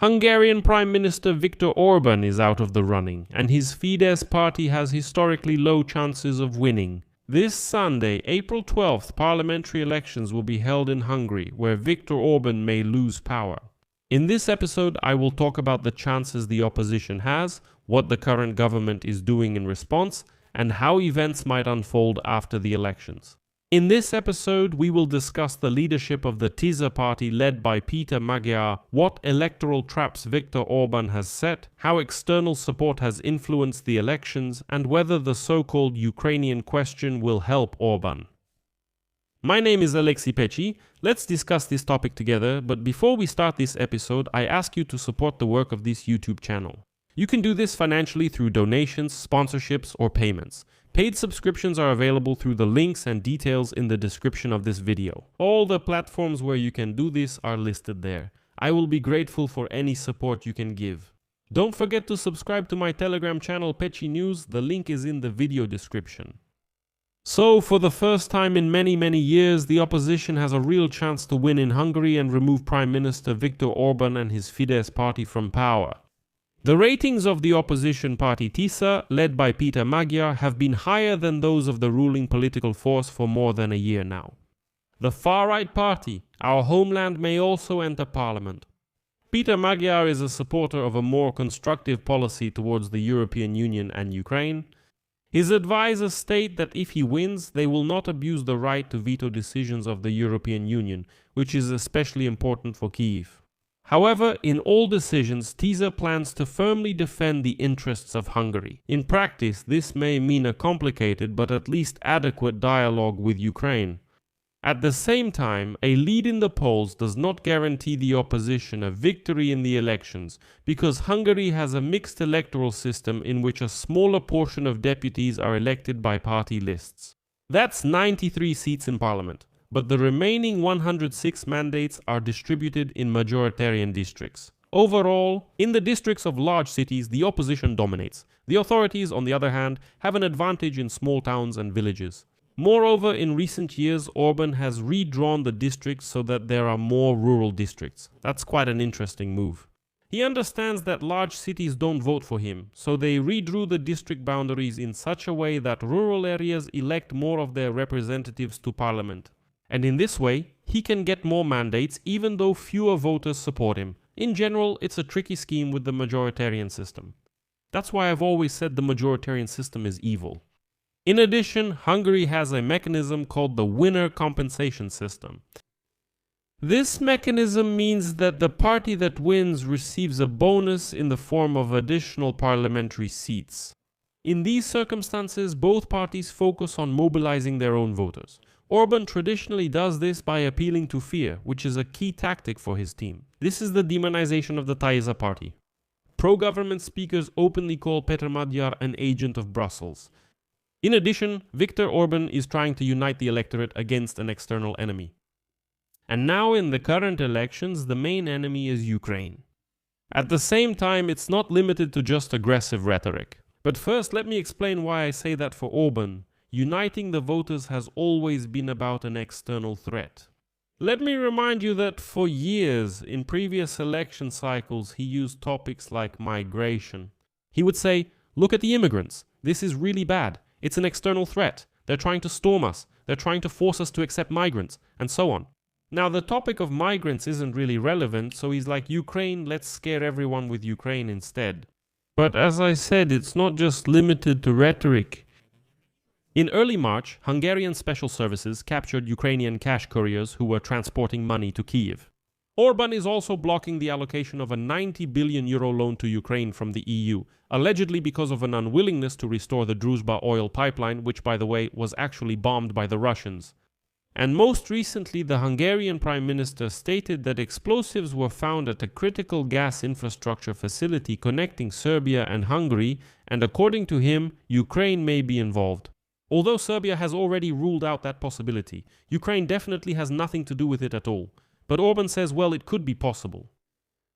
Hungarian Prime Minister Viktor Orban is out of the running, and his Fidesz party has historically low chances of winning. This Sunday, April 12th, parliamentary elections will be held in Hungary, where Viktor Orban may lose power. In this episode, I will talk about the chances the opposition has, what the current government is doing in response, and how events might unfold after the elections. In this episode, we will discuss the leadership of the Tisza party led by Peter Magyar, what electoral traps Viktor Orban has set, how external support has influenced the elections, and whether the so-called Ukrainian question will help Orban. My name is Pechy. Let's discuss this topic together, but before we start this episode, I ask you to support the work of this YouTube channel. You can do this financially through donations, sponsorships, or payments. Paid subscriptions are available through the links and details in the description of this video. All the platforms where you can do this are listed there. I will be grateful for any support you can give. Don't forget to subscribe to my Telegram channel Pechy News, the link is in the video description. So, for the first time in many years, the opposition has a real chance to win in Hungary and remove Prime Minister Viktor Orban and his Fidesz party from power. The ratings of the opposition party Tisza, led by Peter Magyar, have been higher than those of the ruling political force for more than a year now. The far-right party, Our Homeland, may also enter parliament. Peter Magyar is a supporter of a more constructive policy towards the European Union and Ukraine. His advisors state that if he wins, they will not abuse the right to veto decisions of the European Union, which is especially important for Kyiv. However, in all decisions, Tisza plans to firmly defend the interests of Hungary. In practice, this may mean a complicated but at least adequate dialogue with Ukraine. At the same time, a lead in the polls does not guarantee the opposition a victory in the elections, because Hungary has a mixed electoral system in which a smaller portion of deputies are elected by party lists. That's 93 seats in parliament. But the remaining 106 mandates are distributed in majoritarian districts. Overall, in the districts of large cities, the opposition dominates. The authorities, on the other hand, have an advantage in small towns and villages. Moreover, in recent years, Orban has redrawn the districts so that there are more rural districts. That's quite an interesting move. He understands that large cities don't vote for him, so they redrew the district boundaries in such a way that rural areas elect more of their representatives to parliament. And in this way, he can get more mandates even though fewer voters support him. In general, it's a tricky scheme with the majoritarian system. That's why I've always said the majoritarian system is evil. In addition, Hungary has a mechanism called the winner compensation system. This mechanism means that the party that wins receives a bonus in the form of additional parliamentary seats. In these circumstances, both parties focus on mobilizing their own voters. Orban traditionally does this by appealing to fear, which is a key tactic for his team. This is the demonization of the Tisza party. Pro-government speakers openly call Peter Magyar an agent of Brussels. In addition, Viktor Orban is trying to unite the electorate against an external enemy. And now in the current elections, the main enemy is Ukraine. At the same time, it's not limited to just aggressive rhetoric. But first, let me explain why I say that for Orban, uniting the voters has always been about an external threat. Let me remind you that for years, in previous election cycles, he used topics like migration. He would say, look at the immigrants. This is really bad. It's an external threat. They're trying to storm us. They're trying to force us to accept migrants, and so on. Now, the topic of migrants isn't really relevant, so he's like, Ukraine, let's scare everyone with Ukraine instead. But as I said, it's not just limited to rhetoric. In early March, Hungarian special services captured Ukrainian cash couriers who were transporting money to Kyiv. Orban is also blocking the allocation of a €90 billion loan to Ukraine from the EU, allegedly because of an unwillingness to restore the Druzhba oil pipeline, which, by the way, was actually bombed by the Russians. And most recently, the Hungarian Prime Minister stated that explosives were found at a critical gas infrastructure facility connecting Serbia and Hungary, and according to him, Ukraine may be involved. Although Serbia has already ruled out that possibility, Ukraine definitely has nothing to do with it at all. But Orban says, well, it could be possible.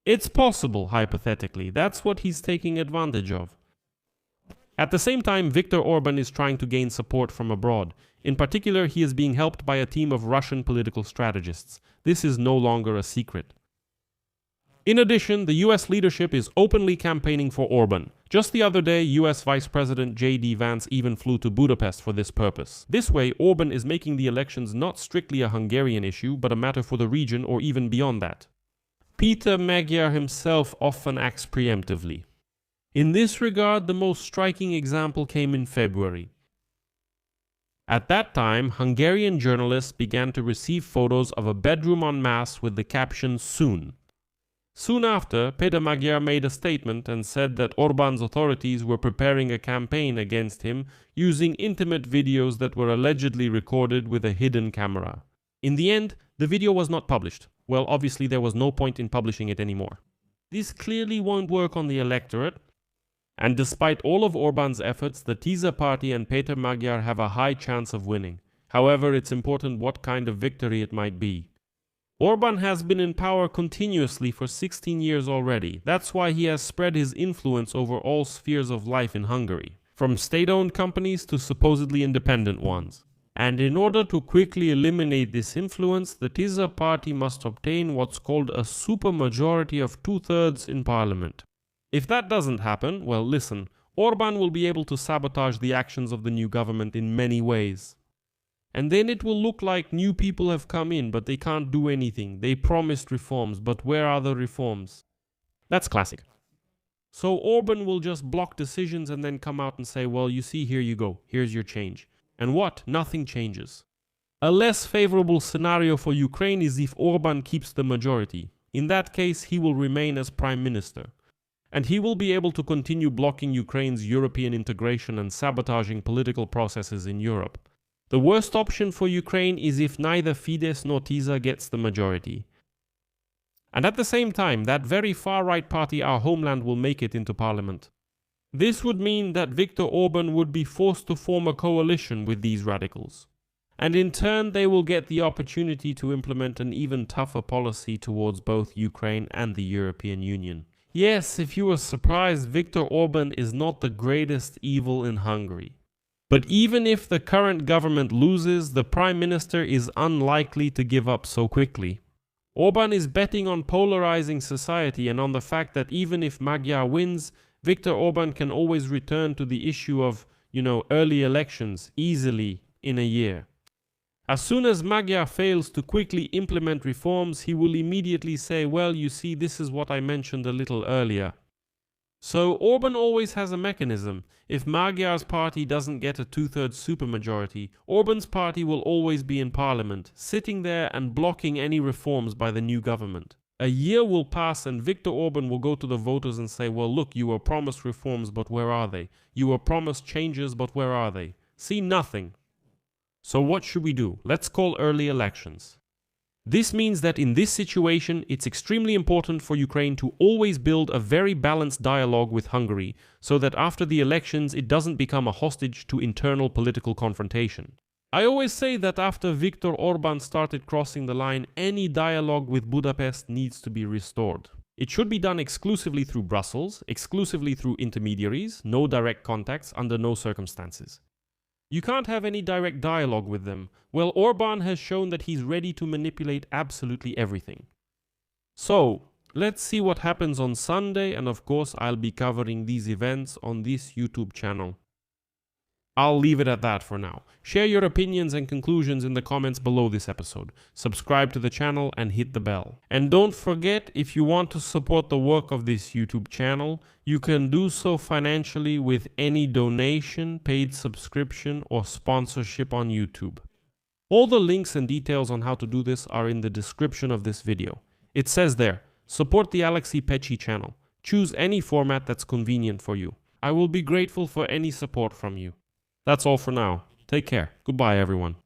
It's possible, hypothetically. That's what he's taking advantage of. At the same time, Viktor Orban is trying to gain support from abroad. In particular, he is being helped by a team of Russian political strategists. This is no longer a secret. In addition, the US leadership is openly campaigning for Orban. Just the other day, US Vice President J.D. Vance even flew to Budapest for this purpose. This way, Orban is making the elections not strictly a Hungarian issue, but a matter for the region or even beyond that. Peter Magyar himself often acts preemptively. In this regard, the most striking example came in February. At that time, Hungarian journalists began to receive photos of a bedroom en masse with the caption "Soon." Soon after, Peter Magyar made a statement and said that Orban's authorities were preparing a campaign against him using intimate videos that were allegedly recorded with a hidden camera. In the end, the video was not published. Well, obviously there was no point in publishing it anymore. This clearly won't work on the electorate, and despite all of Orban's efforts, the Tisza party and Peter Magyar have a high chance of winning. However, it's important what kind of victory it might be. Orban has been in power continuously for 16 years already. That's why he has spread his influence over all spheres of life in Hungary, from state-owned companies to supposedly independent ones. And in order to quickly eliminate this influence, the Tisza party must obtain what's called a supermajority of 2/3 in parliament. If that doesn't happen, well, listen, Orban will be able to sabotage the actions of the new government in many ways. And then it will look like new people have come in, but they can't do anything. They promised reforms, but where are the reforms? That's classic. So Orban will just block decisions and then come out and say, well, you see, here you go. Here's your change. And what? Nothing changes. A less favorable scenario for Ukraine is if Orban keeps the majority. In that case, he will remain as prime minister. And he will be able to continue blocking Ukraine's European integration and sabotaging political processes in Europe. The worst option for Ukraine is if neither Fidesz nor Tisza gets the majority. And at the same time, that very far-right party, Our Homeland, will make it into parliament. This would mean that Viktor Orban would be forced to form a coalition with these radicals. And in turn, they will get the opportunity to implement an even tougher policy towards both Ukraine and the European Union. Yes, if you were surprised, Viktor Orban is not the greatest evil in Hungary. But even if the current government loses, the prime minister is unlikely to give up so quickly. Orban is betting on polarizing society and on the fact that even if Magyar wins, Viktor Orban can always return to the issue of, early elections easily in a year. As soon as Magyar fails to quickly implement reforms, he will immediately say, well, you see, this is what I mentioned a little earlier. So Orban always has a mechanism. If Magyar's party doesn't get a 2/3 supermajority, Orban's party will always be in parliament, sitting there and blocking any reforms by the new government. A year will pass and Viktor Orban will go to the voters and say, well, look, you were promised reforms, but where are they? You were promised changes, but where are they? See, nothing. So what should we do? Let's call early elections. This means that in this situation, it's extremely important for Ukraine to always build a very balanced dialogue with Hungary, so that after the elections it doesn't become a hostage to internal political confrontation. I always say that after Viktor Orban started crossing the line, any dialogue with Budapest needs to be restored. It should be done exclusively through Brussels, exclusively through intermediaries, no direct contacts under no circumstances. You can't have any direct dialogue with them. Well, Orban has shown that he's ready to manipulate absolutely everything. So, let's see what happens on Sunday, and of course I'll be covering these events on this YouTube channel. I'll leave it at that for now. Share your opinions and conclusions in the comments below this episode. Subscribe to the channel and hit the bell. And don't forget, if you want to support the work of this YouTube channel, you can do so financially with any donation, paid subscription, or sponsorship on YouTube. All the links and details on how to do this are in the description of this video. It says there, support the Pechy channel. Choose any format that's convenient for you. I will be grateful for any support from you. That's all for now. Take care. Goodbye, everyone.